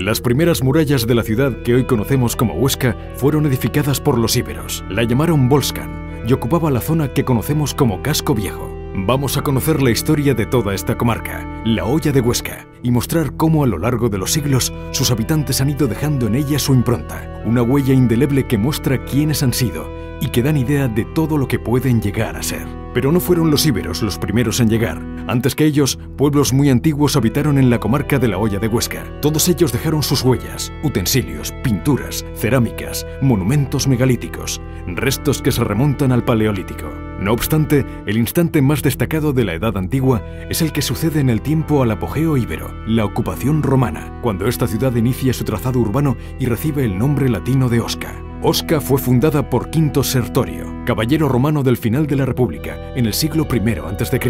Las primeras murallas de la ciudad que hoy conocemos como Huesca fueron edificadas por los íberos. La llamaron Volscan y ocupaba la zona que conocemos como Casco Viejo. Vamos a conocer la historia de toda esta comarca, la Hoya de Huesca, y mostrar cómo a lo largo de los siglos sus habitantes han ido dejando en ella su impronta, una huella indeleble que muestra quiénes han sido y que dan idea de todo lo que pueden llegar a ser. Pero no fueron los íberos los primeros en llegar. Antes que ellos, pueblos muy antiguos habitaron en la comarca de la Hoya de Huesca. Todos ellos dejaron sus huellas, utensilios, pinturas, cerámicas, monumentos megalíticos, restos que se remontan al Paleolítico. No obstante, el instante más destacado de la Edad Antigua es el que sucede en el tiempo al apogeo íbero, la ocupación romana, cuando esta ciudad inicia su trazado urbano y recibe el nombre latino de Osca. Osca fue fundada por Quinto Sertorio, caballero romano del final de la República, en el siglo I a.C.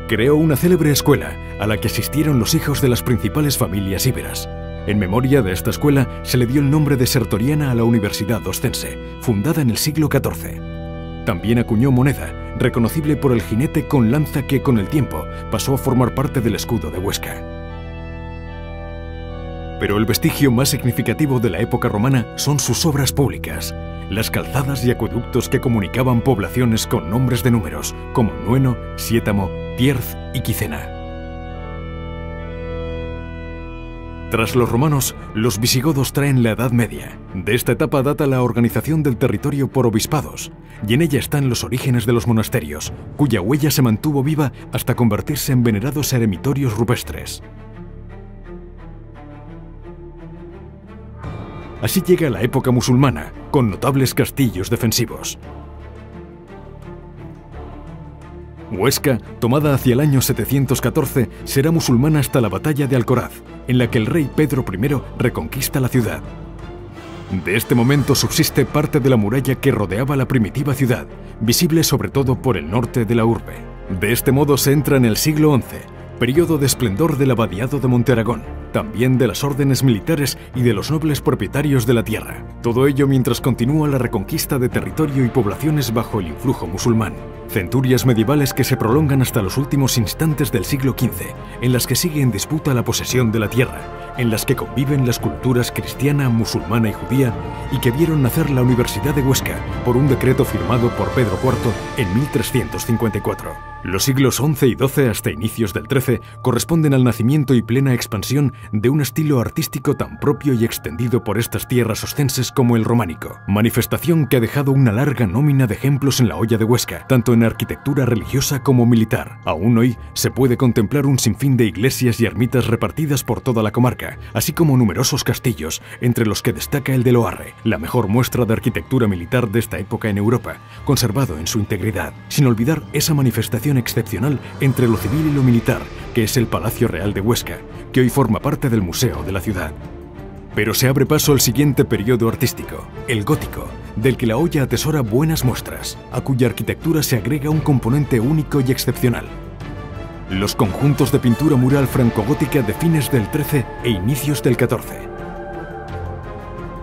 Creó una célebre escuela a la que asistieron los hijos de las principales familias íberas. En memoria de esta escuela se le dio el nombre de Sertoriana a la Universidad Oscense, fundada en el siglo XIV. También acuñó moneda, reconocible por el jinete con lanza que con el tiempo pasó a formar parte del escudo de Huesca. Pero el vestigio más significativo de la época romana son sus obras públicas, las calzadas y acueductos que comunicaban poblaciones con nombres de números, como Nueno, Siétamo, Tierz y Quicena. Tras los romanos, los visigodos traen la Edad Media. De esta etapa data la organización del territorio por obispados, y en ella están los orígenes de los monasterios, cuya huella se mantuvo viva hasta convertirse en venerados eremitorios rupestres. Así llega la época musulmana, con notables castillos defensivos. Huesca, tomada hacia el año 714, será musulmana hasta la batalla de Alcoraz, en la que el rey Pedro I reconquista la ciudad. De este momento subsiste parte de la muralla que rodeaba la primitiva ciudad, visible sobre todo por el norte de la urbe. De este modo se entra en el siglo XI, periodo de esplendor del abadiado de Montearagón, también de las órdenes militares y de los nobles propietarios de la tierra. Todo ello mientras continúa la reconquista de territorio y poblaciones bajo el influjo musulmán. Centurias medievales que se prolongan hasta los últimos instantes del siglo XV, en las que sigue en disputa la posesión de la tierra, en las que conviven las culturas cristiana, musulmana y judía, y que vieron nacer la Universidad de Huesca por un decreto firmado por Pedro IV en 1354. Los siglos XI y XII hasta inicios del XIII corresponden al nacimiento y plena expansión de un estilo artístico tan propio y extendido por estas tierras oscenses como el románico, manifestación que ha dejado una larga nómina de ejemplos en la Hoya de Huesca, tanto en arquitectura religiosa como militar. Aún hoy se puede contemplar un sinfín de iglesias y ermitas repartidas por toda la comarca, así como numerosos castillos, entre los que destaca el de Loarre, la mejor muestra de arquitectura militar de esta época en Europa, conservado en su integridad, sin olvidar esa manifestación excepcional entre lo civil y lo militar, que es el Palacio Real de Huesca, que hoy forma parte del museo de la ciudad. Pero se abre paso al siguiente periodo artístico, el gótico, del que la Hoya atesora buenas muestras, a cuya arquitectura se agrega un componente único y excepcional: los conjuntos de pintura mural francogótica de fines del XIII e inicios del XIV.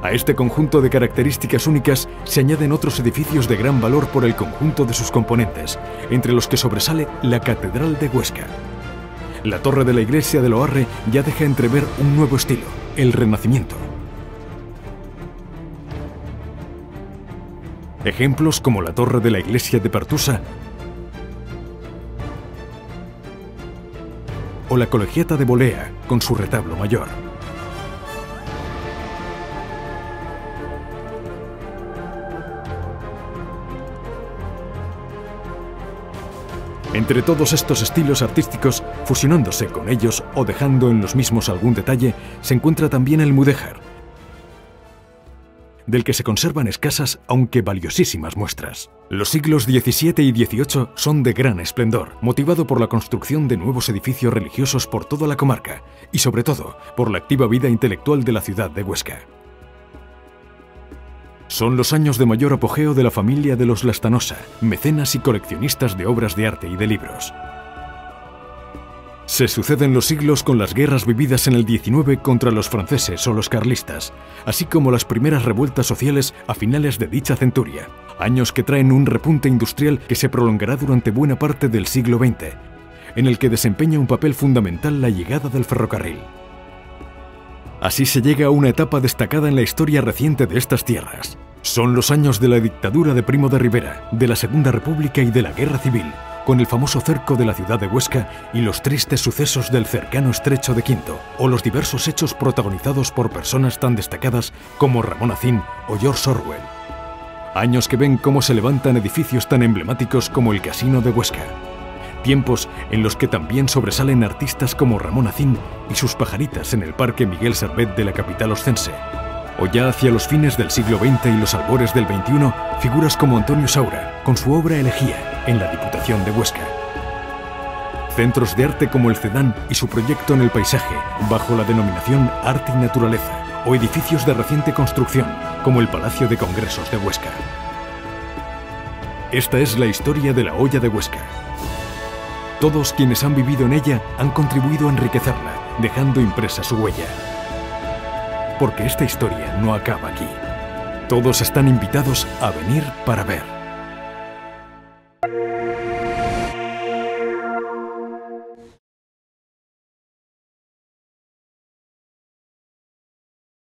A este conjunto de características únicas se añaden otros edificios de gran valor por el conjunto de sus componentes, entre los que sobresale la Catedral de Huesca. La torre de la iglesia de Loarre ya deja entrever un nuevo estilo, el Renacimiento. Ejemplos como la torre de la iglesia de Pertusa o la colegiata de Bolea con su retablo mayor. Entre todos estos estilos artísticos, fusionándose con ellos o dejando en los mismos algún detalle, se encuentra también el mudéjar, del que se conservan escasas aunque valiosísimas muestras. Los siglos XVII y XVIII son de gran esplendor, motivado por la construcción de nuevos edificios religiosos por toda la comarca y sobre todo por la activa vida intelectual de la ciudad de Huesca. Son los años de mayor apogeo de la familia de los Lastanosa, mecenas y coleccionistas de obras de arte y de libros. Se suceden los siglos con las guerras vividas en el XIX contra los franceses o los carlistas, así como las primeras revueltas sociales a finales de dicha centuria, años que traen un repunte industrial que se prolongará durante buena parte del siglo XX, en el que desempeña un papel fundamental la llegada del ferrocarril. Así se llega a una etapa destacada en la historia reciente de estas tierras. Son los años de la dictadura de Primo de Rivera, de la Segunda República y de la Guerra Civil, con el famoso cerco de la ciudad de Huesca y los tristes sucesos del cercano Estrecho de Quinto, o los diversos hechos protagonizados por personas tan destacadas como Ramón Acín o George Orwell. Años que ven cómo se levantan edificios tan emblemáticos como el Casino de Huesca. Tiempos en los que también sobresalen artistas como Ramón Acín y sus pajaritas en el Parque Miguel Servet de la capital oscense. O ya hacia los fines del siglo XX y los albores del XXI, figuras como Antonio Saura, con su obra Elegía, en la Diputación de Huesca. Centros de arte como el Cedán y su proyecto en el paisaje, bajo la denominación Arte y Naturaleza, o edificios de reciente construcción, como el Palacio de Congresos de Huesca. Esta es la historia de la Hoya de Huesca. Todos quienes han vivido en ella han contribuido a enriquecerla, dejando impresa su huella. Porque esta historia no acaba aquí. Todos están invitados a venir para ver.